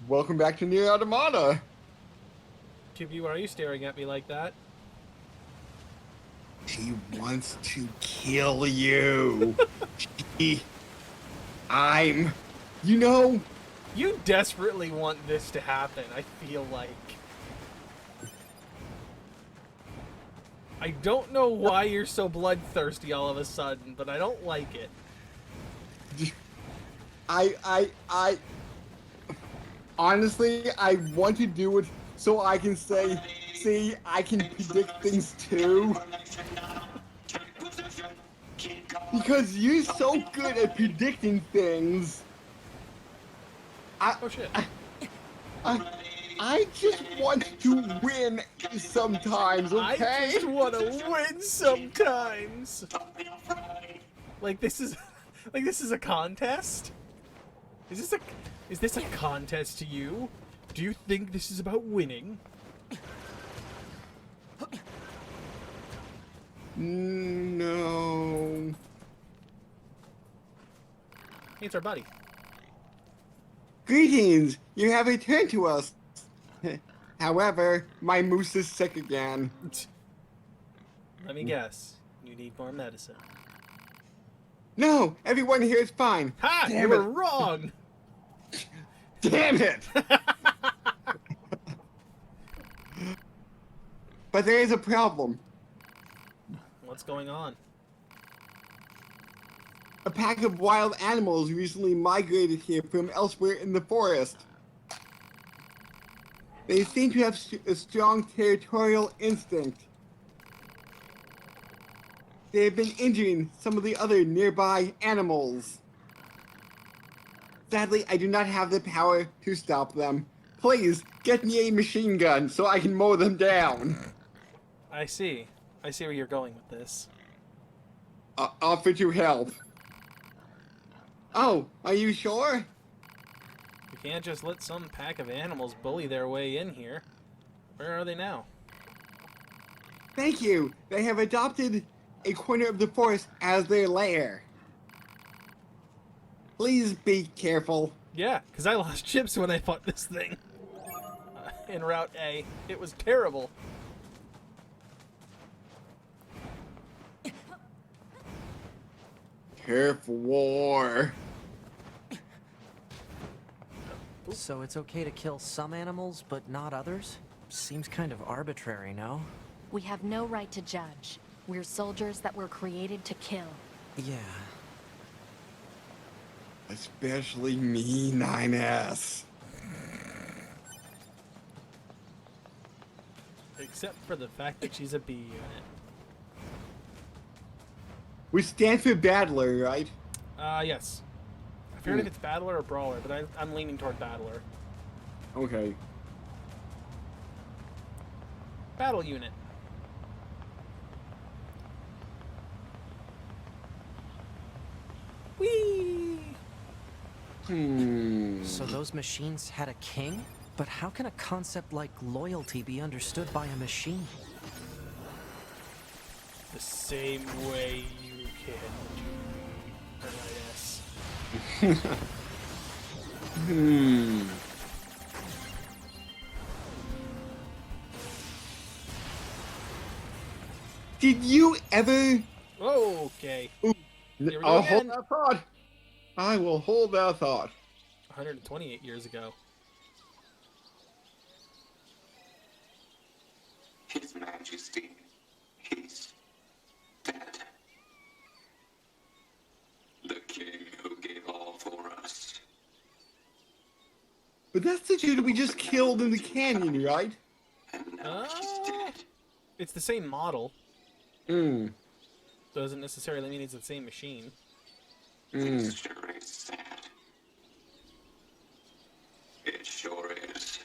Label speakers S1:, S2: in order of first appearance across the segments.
S1: Welcome back to NieR Automata.
S2: QB, why are you staring at me like that?
S1: She wants to kill you. She, I'm, you know,
S2: You desperately want this to happen, I feel like. I don't know why you're so bloodthirsty all of a sudden, but I don't like it.
S1: I, honestly, I want to do it so I can say, see, I can predict things too. Because you're so good at predicting things. I,
S2: Oh shit.
S1: I, I, I just want to win sometimes,
S2: I
S1: okay?
S2: just want to win sometimes. Like this is, like this is a contest. Is this a contest to you? Do you think this is about winning?
S1: No.
S2: Hey, it's our buddy.
S1: Greetings! You have returned to us. However, my moose is sick again.
S2: Let me guess. You need more medicine.
S1: No, everyone here is fine.
S2: Ha! You
S1: Damn
S2: were
S1: it!
S2: wrong!
S1: Damn it! But there is a problem.
S2: What's going on?
S1: A pack of wild animals recently migrated here from elsewhere in the forest. They seem to have a strong territorial instinct. They have been injuring some of the other nearby animals. Sadly, I do not have the power to stop them. Please, get me a machine gun so I can mow them down.
S2: I see. I see where you're going with this.
S1: Offer to help. Oh, are you sure?
S2: You can't just let some pack of animals bully their way in here. Where are they now?
S1: Thank you. They have adopted a corner of the forest as their lair. Please be careful.
S2: Yeah, because I lost chips when I fought this thing. In Route A. It was terrible.
S1: Careful, war.
S3: So it's okay to kill some animals, but not others? Seems kind of arbitrary, no?
S4: We have no right to judge. We're soldiers that were created to kill.
S3: Yeah.
S1: Especially me, 9S.
S2: Except for the fact that she's a B unit.
S1: We stand for Battler, right?
S2: Yes. I forget if it's Battler or Brawler, but I'm leaning toward Battler.
S1: Okay.
S2: Battle unit. Whee!
S3: So those machines had a king? But how can a concept like loyalty be understood by a machine?
S2: The same way you can. NIS.
S1: Did you ever...
S2: Okay.
S1: Ooh,
S2: Here we go
S1: I'll hold
S2: again.
S1: that thought. I will hold that thought.
S2: 128 years ago.
S5: His Majesty, he's dead. The king who gave all for us.
S1: But that's the dude we just killed in the canyon, right?
S5: And now he's dead.
S2: It's the same model.
S1: Hmm.
S2: Doesn't necessarily mean it's the same machine.
S5: This sure is sad. It sure is.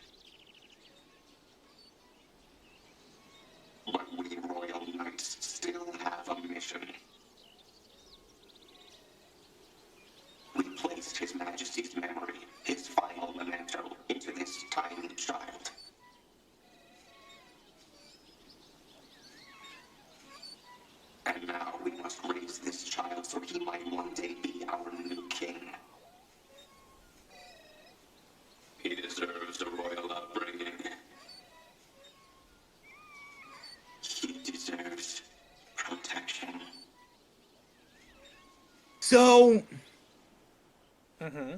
S5: But we royal knights still have a mission. We placed His Majesty's memory, his final memento, into this tiny child. And now we must raise this child so he might one day be our new king. He deserves
S1: So
S2: Mm-hmm.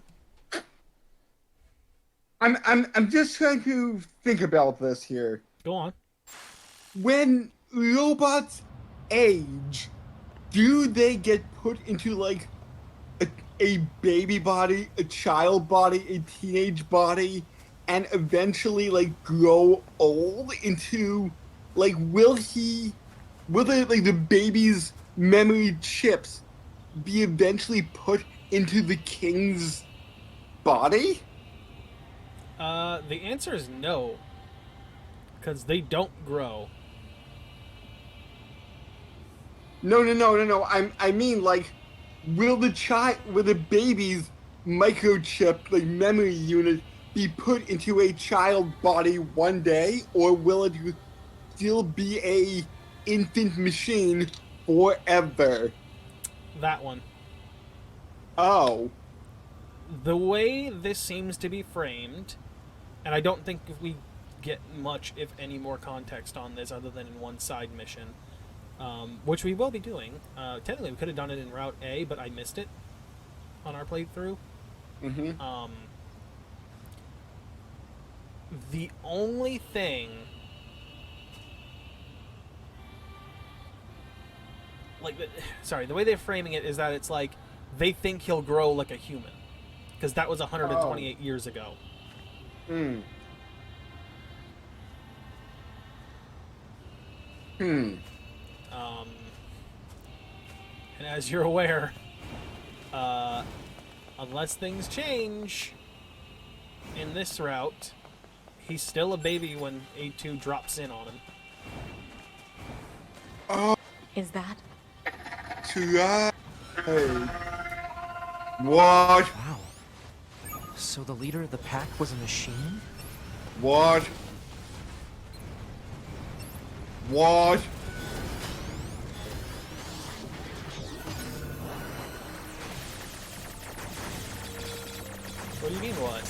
S1: I'm just trying to think about this here.
S2: Go on.
S1: When robots age, do they get put into like a, a baby body, a child body, a teenage body, and eventually like grow old into like will the baby's memory chips be eventually put into the king's body?
S2: The answer is no, because they don't grow.
S1: No. I mean like will the baby's microchip, like memory unit, be put into a child body one day, or will it still be a infant machine forever?
S2: That one.
S1: Oh.
S2: The way this seems to be framed, and I don't think if we get much, if any, more context on this other than in one side mission, which we will be doing. Technically, we could have done it in Route A, but I missed it on our playthrough.
S1: Mm-hmm.
S2: The only thing, like, the way they're framing it is that it's like they think he'll grow like a human, because that was 128 years ago.
S1: Hmm. Hmm.
S2: And as you're aware, unless things change in this route, he's still a baby when A2 drops in on him.
S1: Oh,
S4: Is that?
S1: right. What?
S3: Wow. So the leader of the pack was a machine?
S1: What? What?
S2: What do you mean, what?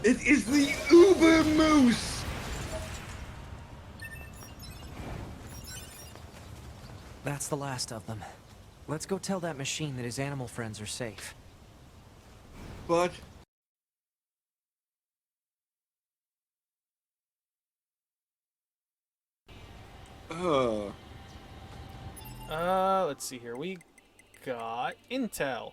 S1: It is the Uber Moose!
S3: That's the last of them. Let's go tell that machine that his animal friends are safe.
S1: But...
S2: Let's see here. We got intel.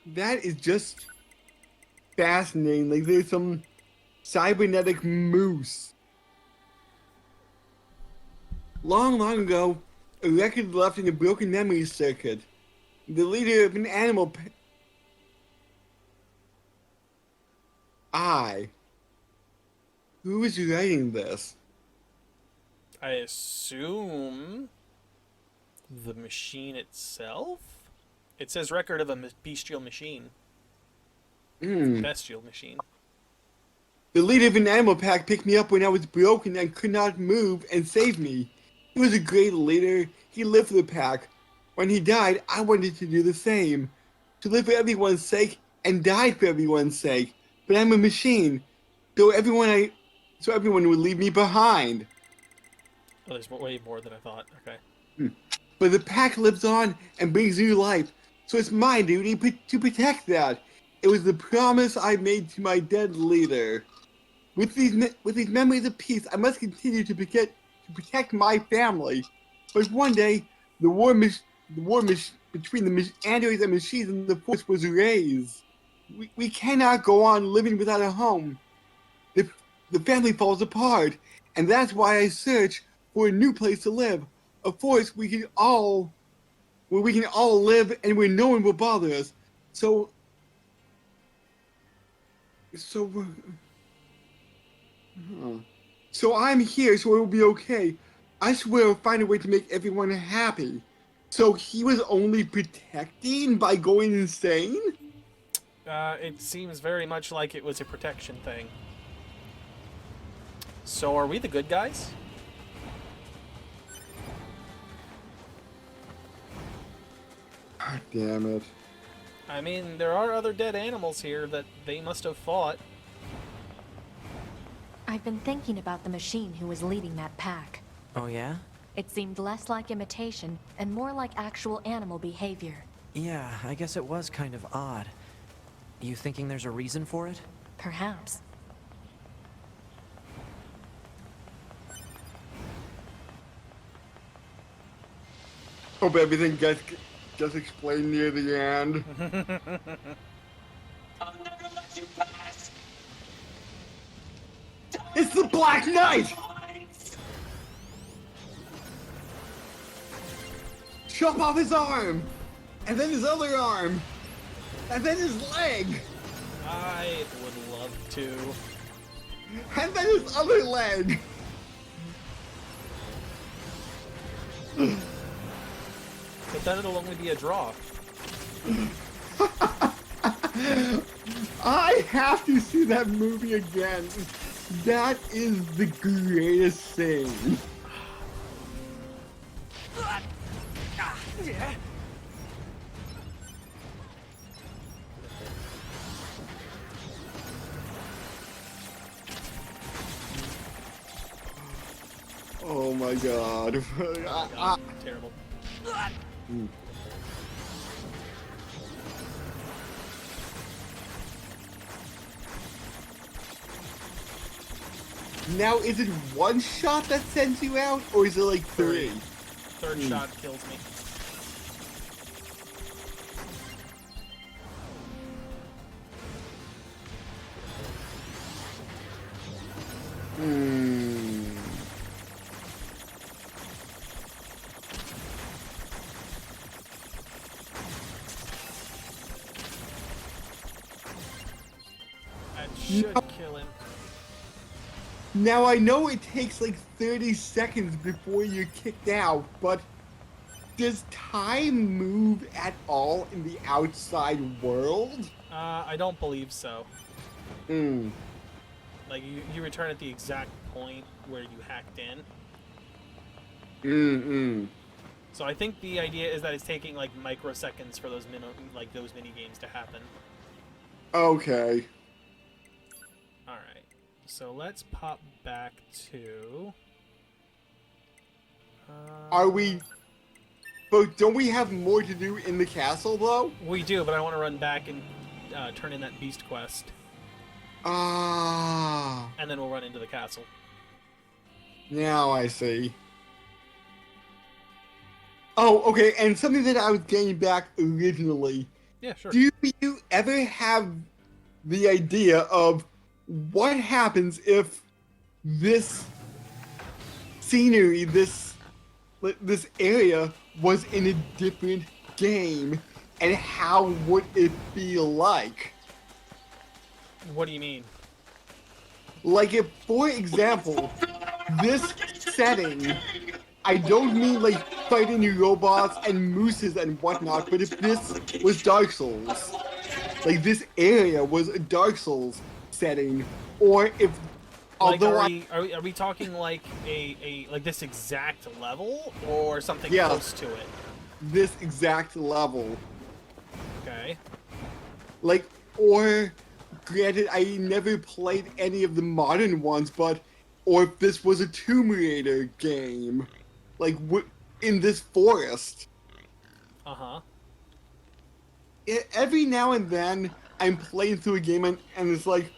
S1: That is just fascinating. Like, there's some cybernetic moose. Long ago, a record left in a broken memory circuit. The leader of an animal... Who is writing this?
S2: I assume the machine itself? It says record of a bestial machine. Bestial machine.
S1: The leader of an animal pack picked me up when I was broken and could not move and saved me. He was a great leader. He lived for the pack. When he died, I wanted to do the same. To live for everyone's sake and die for everyone's sake. But I'm a machine. So everyone would leave me behind.
S2: Oh, there's way more than I thought. Okay.
S1: But the pack lives on and brings new life. So it's my duty to protect that. It was the promise I made to my dead leader. With these memories of peace, I must continue to protect my family. But one day, the war between the androids and machines in the force was raised. We cannot go on living without a home. The family falls apart, and that's why I search for a new place to live. A forest where we can all live and where no one will bother us. So So I'm here, so it will be okay. I swear I'll find a way to make everyone happy. So he was only protecting by going insane?
S2: It seems very much like it was a protection thing. So are we the good guys?
S1: God damn it.
S2: I mean, there are other dead animals here that they must have fought.
S4: I've been thinking about the machine who was leading that pack.
S3: Oh, yeah?
S4: It seemed less like imitation and more like actual animal behavior.
S3: Yeah, I guess it was kind of odd. You thinking there's a reason for it?
S4: Perhaps.
S1: Hope everything gets explained near the end.
S5: I'll never let you pass.
S1: It's the Black Knight! Chop off his arm! And then his other arm! And then his leg!
S2: I would love to.
S1: And then his other leg!
S2: But then it'll only be a draw.
S1: I have to see that movie again. That is the greatest thing.
S2: Yeah.
S1: Oh my god.
S2: Terrible.
S1: Now, is it one shot that sends you out, or is it like three?
S2: Third shot kills me.
S1: Hmm.
S2: That should kill him.
S1: Now, I know it takes like 30 seconds before you're kicked out, but does time move at all in the outside world?
S2: I don't believe so.
S1: Hmm.
S2: Like, you return at the exact point where you hacked in.
S1: Mm-mm.
S2: So I think the idea is that it's taking, like, microseconds for those those mini games to happen.
S1: Okay.
S2: Alright. So let's pop back to...
S1: Are we... But don't we have more to do in the castle, though?
S2: We do, but I want to run back and turn in that beast quest.
S1: Ah.
S2: And then we'll run into the castle.
S1: Now I see. Oh, okay, and something that I was getting back originally.
S2: Yeah, sure.
S1: Do you ever have the idea of what happens if this scenery, this area was in a different game, and how would it feel like?
S2: What do you mean?
S1: Like if, for example, this setting, I don't mean like fighting your robots and mooses and whatnot, but if this was Dark Souls, like this area was a Dark Souls setting, or if,
S2: Like,
S1: although
S2: are we talking like like this exact level or something
S1: Yeah.
S2: close to it?
S1: this exact level,
S2: Okay.
S1: like, or granted, I never played any of the modern ones, but, or if this was a Tomb Raider game, like in this forest.
S2: Uh-huh.
S1: Every now and then I'm playing through a game and it's like,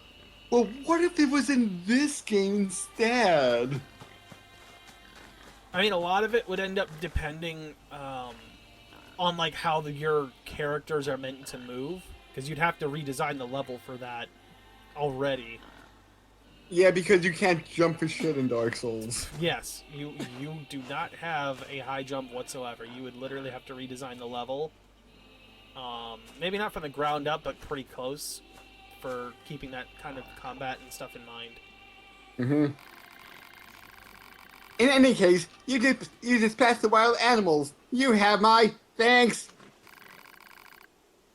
S1: well, what if it was in this game instead?
S2: I mean, a lot of it would end up depending on like how your characters are meant to move, because you'd have to redesign the level for that already.
S1: Yeah, because you can't jump for shit in Dark Souls.
S2: Yes, you do not have a high jump whatsoever. You would literally have to redesign the level. Maybe not from the ground up, but pretty close for keeping that kind of combat and stuff in mind.
S1: Mm-hmm. In any case, you just passed the wild animals. You have my thanks.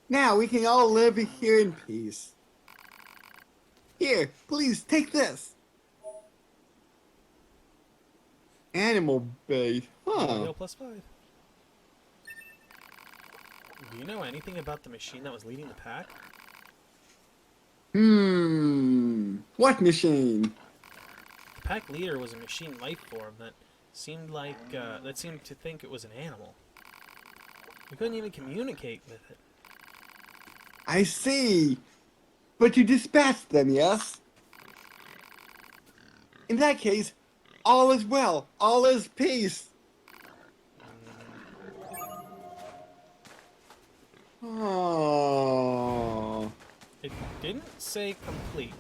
S1: Now we can all live here in peace. Here, please take this. Animal bait. Huh.
S2: Skill +5. Do you know anything about the machine that was leading the pack?
S1: What machine?
S2: pack leader was a machine life form that seemed to think it was an animal. We couldn't even communicate with it.
S1: I see. But you dispatched them, yes? In that case, all is well. All is peace. Oh.
S2: It didn't say complete.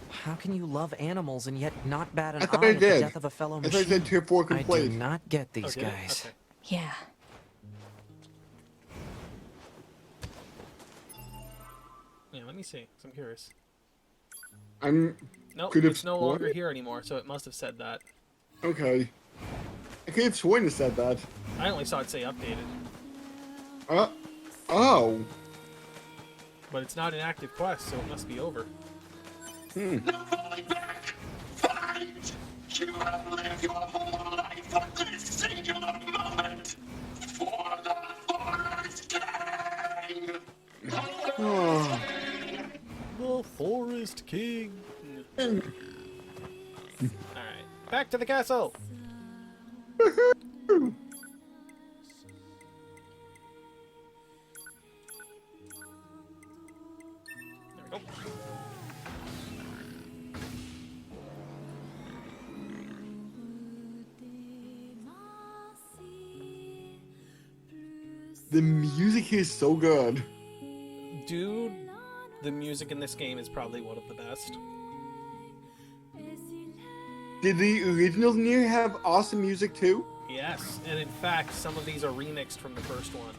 S3: How can you love animals and yet not bat an
S1: I thought
S3: eye
S1: I
S3: at the
S1: did.
S3: death of a fellow
S1: I
S3: machine?
S1: thought I said tier 4
S3: I do
S1: complete.
S3: not get
S2: Oh,
S3: these
S2: did it?
S3: guys.
S2: Okay.
S4: Yeah.
S2: Yeah, let me see. 'Cause I'm curious. Nope,
S1: Could have
S2: it's no longer
S1: sworn-
S2: here anymore, so it must have said that.
S1: Okay. I could have sworn it said that.
S2: I only saw it say updated.
S1: Oh.
S2: But it's not an active quest, so it must be over.
S1: Hmm.
S5: No falling back! Fight! You have lived your whole life for this singular moment! For the Forest Gang!
S1: Oh.
S2: The Forest King. Alright, back to the castle! There we go.
S1: The music here is so good.
S2: Dude, the music in this game is probably one of the best.
S1: Did the original NieR have awesome music too?
S2: Yes, and in fact, some of these are remixed from the first one.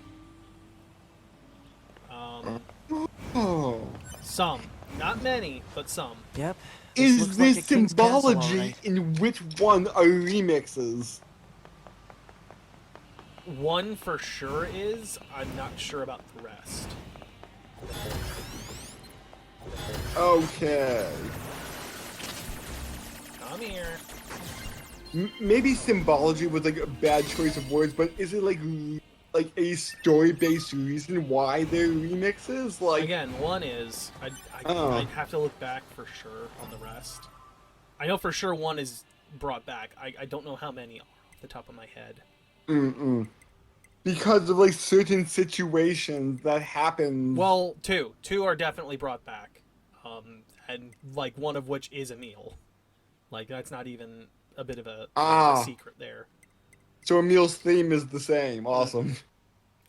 S1: Oh.
S2: Some. Not many, but some.
S3: Yep.
S1: Is
S3: looks like
S1: there
S3: a king's castle,
S1: symbology
S3: alright.
S1: in which one are remixes?
S2: One for sure is. I'm not sure about the rest.
S1: Okay.
S2: Come here.
S1: Maybe symbology was like a bad choice of words, but is it like a story-based reason why they're remixes? Like,
S2: Again, one is.
S1: Oh.
S2: I'd have to look back for sure on the rest. I know for sure one is brought back. I don't know how many are off the top of my head.
S1: because of like certain situations that happen.
S2: Well, two. Two are definitely brought back. And like one of which is a meal. Like that's not even a bit of a secret there.
S1: So Emil's theme is the same. Awesome.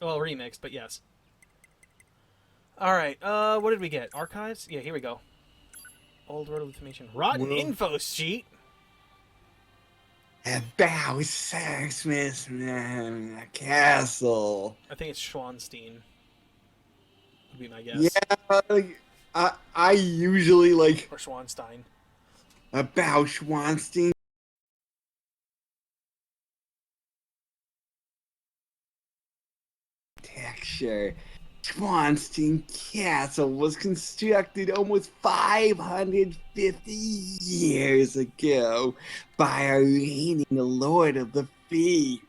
S2: Well, remixed, but yes. Alright, what did we get? Archives? Yeah, here we go. Old World Information. Rotten
S1: Well-
S2: info sheet?
S1: About Christmas, man, a castle.
S2: I think it's Schwanstein. Would be my guess.
S1: Yeah, like, I usually like
S2: Or Schwanstein.
S1: about Schwanstein. Texture. Schwanstein Castle was constructed almost 550 years ago by a reigning Lord of the Thief.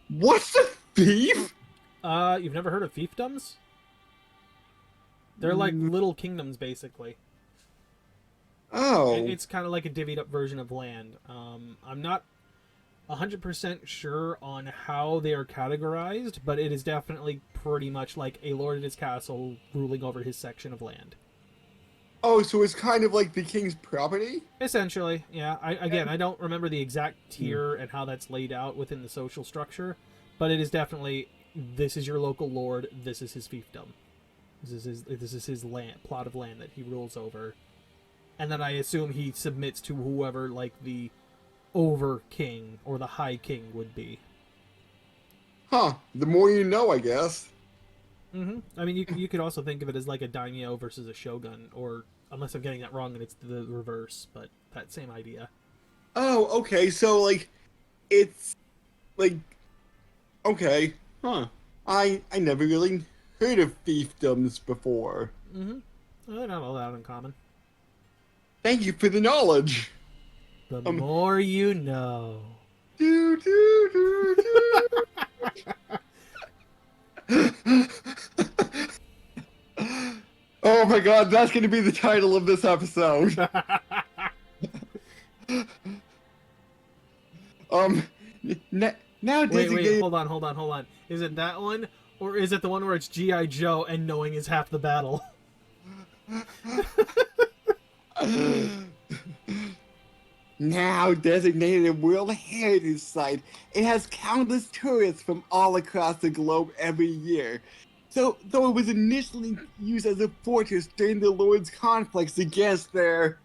S1: What's a thief?
S2: You've never heard of fiefdoms? They're like little kingdoms, basically.
S1: Oh.
S2: It's kind of like a divvied up version of land. I'm not 100% sure on how they are categorized, but it is definitely pretty much like a lord in his castle ruling over his section of land.
S1: Oh, so it's kind of like the king's property?
S2: Essentially, yeah. I don't remember the exact tier and how that's laid out within the social structure, but it is definitely, this is your local lord, this is his fiefdom. This is his land, plot of land that he rules over. And then I assume he submits to whoever, like, the over king or the high king would be.
S1: Huh. The more you know, I guess.
S2: I mean, you could also think of it as like a daimyo versus a shogun, or unless I'm getting that wrong and it's the reverse, but that same idea.
S1: Oh, okay. So, like, it's like, okay, huh? I never really heard of fiefdoms before.
S2: Well, they're not all that uncommon.
S1: Thank you for the knowledge.
S2: The more you know.
S1: Do, do, do, do. Oh my god, that's going to be the title of this episode. Now
S2: Wait,
S1: designated.
S2: hold on. Is it that one? Or is it the one where it's G.I. Joe and knowing is half the battle?
S1: Now designated a World Heritage Site, it has countless tourists from all across the globe every year. So, though it was initially used as a fortress during the Lord's conflicts against their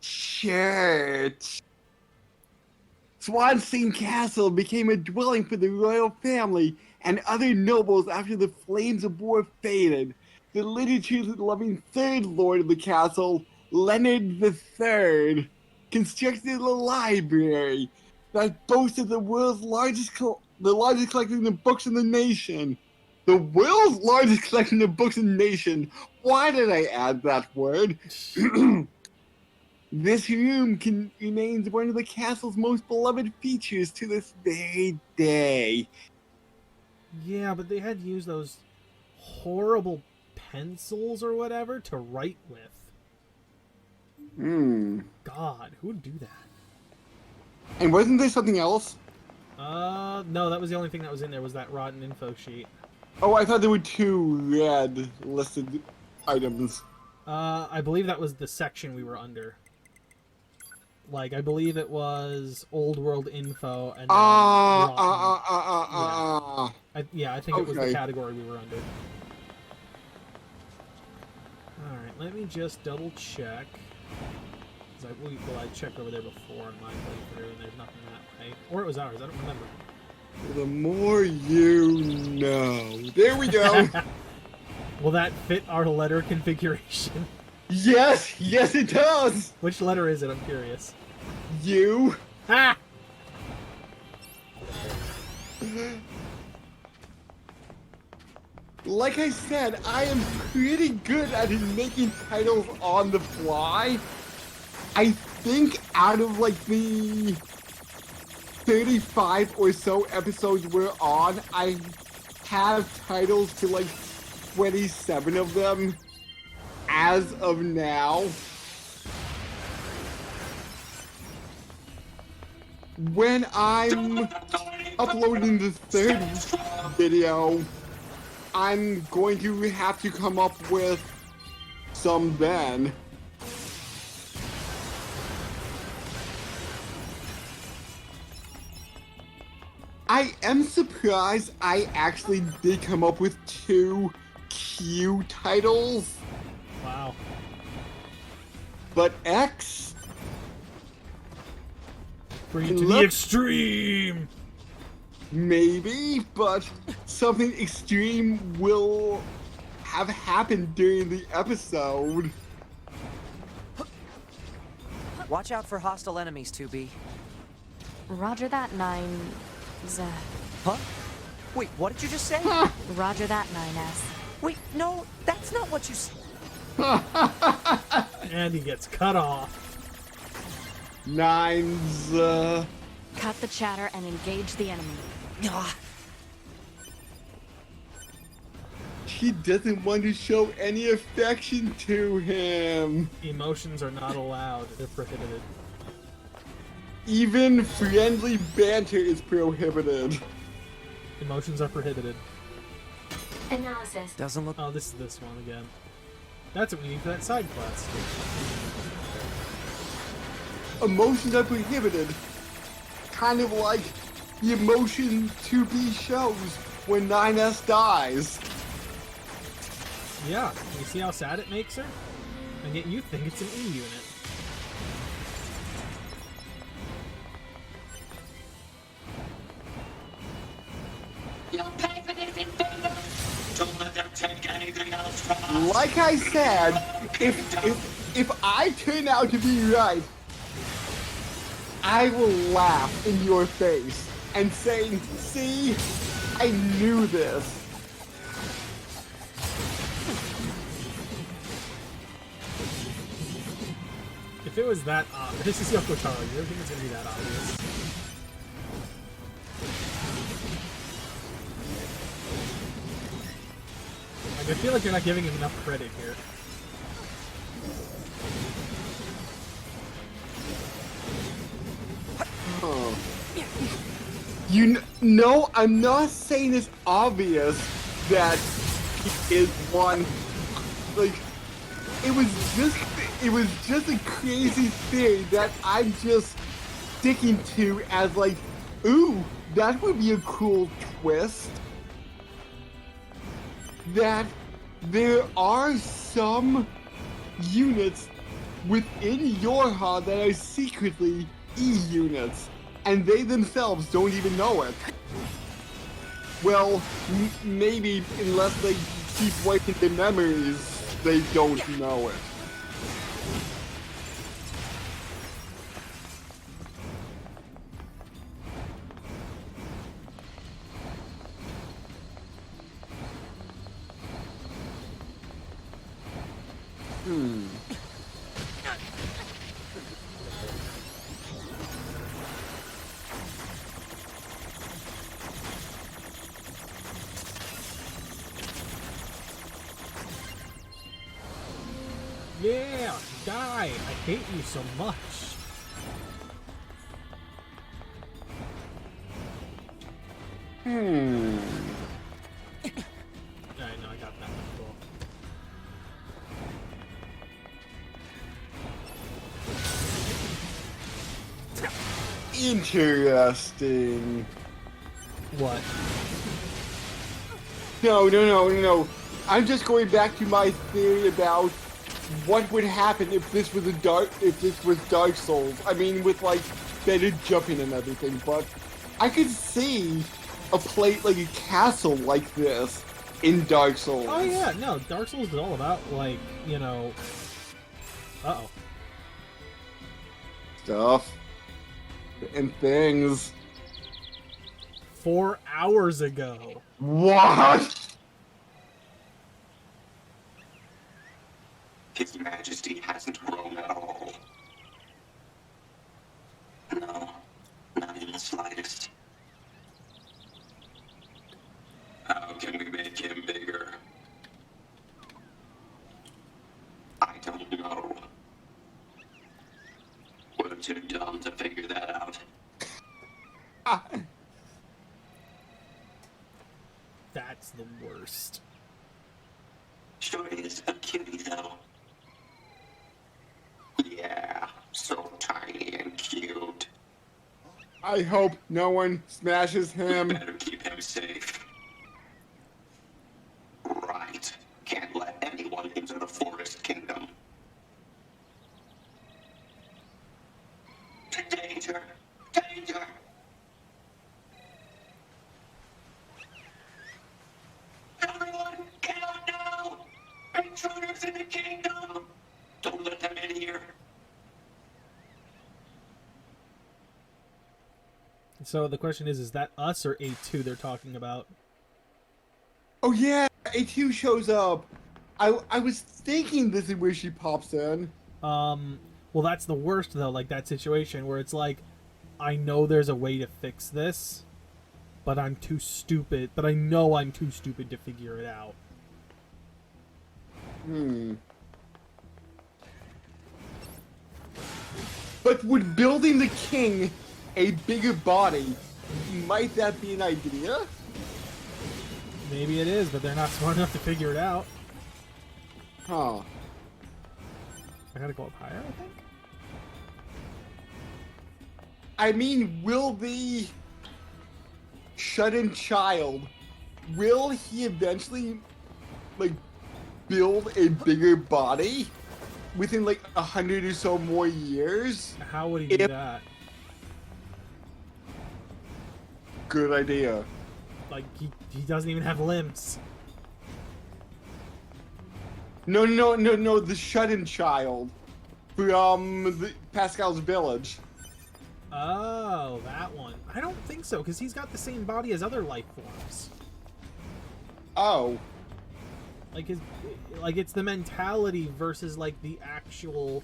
S1: church, Swansea Castle became a dwelling for the royal family and other nobles after the flames of war faded. The literature-loving third lord of the castle, Leonard III, constructed a library that boasted the world's largest collection of books in the nation. The world's largest collection of books in the nation. Why did I add that word? This room remains one of the castle's most beloved features to this very day.
S2: Yeah, but they had to use those horrible pencils or whatever to write with. God, who would do that?
S1: And wasn't there something else?
S2: No, that was the only thing that was in there, was that rotten info sheet.
S1: Oh, I thought there were 2 red listed items.
S2: I believe that was the section we were under. Like, I believe it was Old World Info and then rotten. Yeah, I think it was the category we were under. Alright, let me just double check. I checked over there before in my playthrough, and there's nothing that way. Or it was ours, I don't remember.
S1: The more you know. There we go.
S2: Will that fit our letter configuration?
S1: Yes, yes it does.
S2: Which letter is it? I'm curious.
S1: You.
S2: Ha!
S1: Like I said, I am pretty good at making titles on the fly. I think out of like the 35 or so episodes we're on, I have titles to like 27 of them as of now. When I'm uploading the 3rd video, I'm going to have to come up with some then. I am surprised I actually did come up with 2 Q titles.
S2: Wow.
S1: But X?
S2: Bring it to the extreme!
S1: Maybe, but something extreme will have happened during the episode.
S3: Watch out for hostile enemies, 2B.
S4: Roger that, 9...
S3: Huh? Wait, what did you just say?
S4: Roger that, 9S.
S3: Wait, no, that's not what you said.
S2: And he gets cut off.
S1: 9's,
S4: Cut the chatter and engage the enemy.
S3: Ah,
S1: She doesn't want to show any affection to him.
S2: Emotions are not allowed. They're prohibited.
S1: Even friendly banter is prohibited.
S2: Emotions are prohibited.
S4: Analysis.
S3: doesn't look...
S2: Oh, this is this one again. That's what we need for that side quest.
S1: Emotions are prohibited. Kind of like the emotion 2B shows when 9S dies.
S2: Yeah, you see how sad it makes her? And yet you think it's an E unit.
S5: You'll pay for this in freedom. Don't let them take anything else from us.
S1: Like I said, if I turn out to be right, I will laugh in your face and say, see, I knew this.
S2: If it was that obvious, this is Yoko Taro, you don't think it's gonna be that obvious? Like, I feel like you're not giving him enough credit here.
S1: Oh. No, I'm not saying it's obvious that he is one. Like, it was just a crazy theory that I'm just sticking to as like, ooh, that would be a cool twist. That there are some units within your HUD that are secretly E-units, and they themselves don't even know it. Well, maybe unless they keep wiping their memories, they don't know it.
S2: Yeah, die! I hate you so much. I know, I got that one. Cool.
S1: Interesting.
S2: What?
S1: No. I'm just going back to my theory about what would happen if this was Dark Souls. I mean, with like better jumping and everything. But I could see a plate like a castle like this in Dark Souls.
S2: Oh yeah, no, Dark Souls is all about like, you know. Uh-oh.
S1: Stuff and things.
S2: 4 hours ago.
S1: What?
S5: His Majesty hasn't grown at all. No, not in the slightest. How can we make him bigger? I don't know. We're too dumb to figure that out.
S2: That's the worst.
S5: Sure is a cutie, though. Yeah, so tiny and cute.
S1: I hope no one smashes him.
S5: Better keep him safe. Right. Can't let anyone into the Forest Kingdom. Danger! Danger! Everyone, get out now! Intruders in the kingdom! Don't let them in here.
S2: So the question is that us or A2 they're talking about?
S1: Oh yeah, A2 shows up. I was thinking this is where she pops in.
S2: Well, that's the worst though, like that situation where it's like, I know there's a way to fix this, but I'm too stupid, but I know I'm too stupid to figure it out.
S1: But would building the king a bigger body, might that be an idea?
S2: Maybe it is, but they're not smart enough to figure it out.
S1: Huh.
S2: I gotta go up higher, I think?
S1: I mean, will the shut-in child, will he eventually, like, build a bigger body within, like, 100 or so more years?
S2: How would he do that?
S1: Good idea.
S2: Like, he doesn't even have limbs.
S1: No, the shut-in child from Pascal's village.
S2: Oh, that one. I don't think so, because he's got the same body as other life forms.
S1: Oh.
S2: Like it's the mentality versus like the actual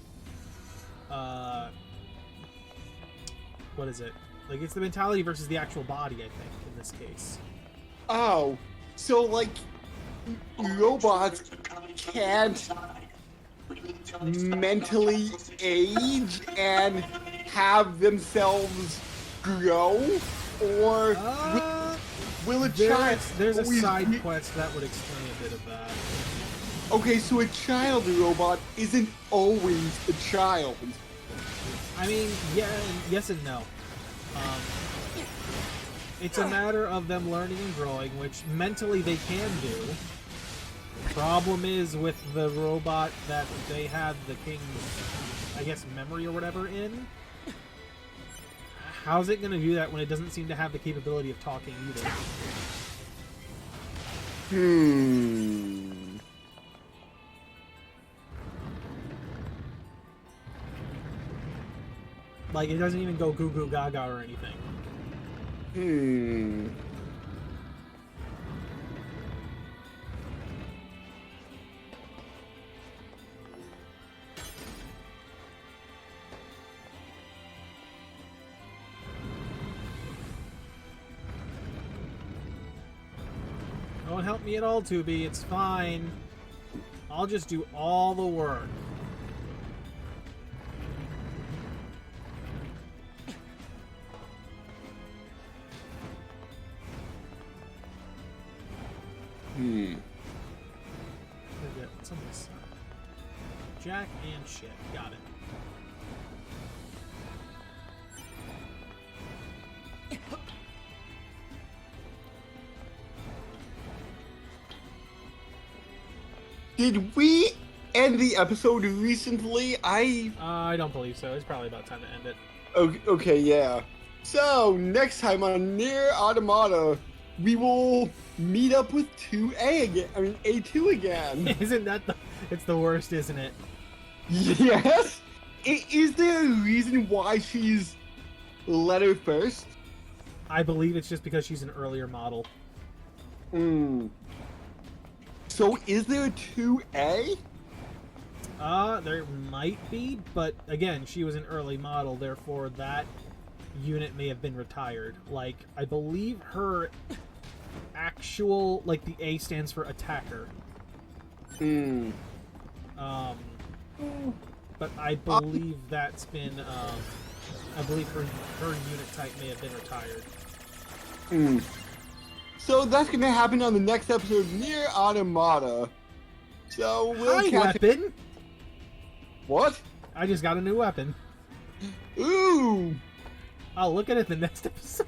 S2: what is it? Like it's the mentality versus the actual body, I think, in this case.
S1: Oh. So like robots can't mentally age and have themselves grow? Or will a child...
S2: There's a
S1: always
S2: side
S1: be-
S2: quest that would explain a bit of that.
S1: Okay, so a child robot isn't always a child.
S2: I mean, yeah, yes and no. It's a matter of them learning and growing, which mentally they can do. Problem is with the robot that they had the king's, I guess, memory or whatever in. How's it going to do that when it doesn't seem to have the capability of talking either? Like, it doesn't even go goo goo gaga or anything. Don't help me at all, Tubi. It's fine. I'll just do all the work. What's on this side? Jack and shit. Got it.
S1: Did we end the episode recently?
S2: I don't believe so. It's probably about time to end it.
S1: Okay, yeah. So, next time on NieR Automata, we will meet up with 2A again. I mean, A2 again.
S2: Isn't that the... It's the worst, isn't it?
S1: Yes? Is there a reason why she's letter first?
S2: I believe it's just because she's an earlier model.
S1: So, is there a 2A?
S2: There might be, but again, she was an early model, therefore that unit may have been retired. Like, I believe her actual, like, the A stands for attacker. But I believe that's been, I believe her unit type may have been retired.
S1: So that's gonna happen on the next episode of NieR Automata. So we'll
S2: Hi,
S1: catch
S2: weapon!
S1: What?
S2: I just got a new weapon.
S1: Ooh!
S2: I'll look at it the next episode.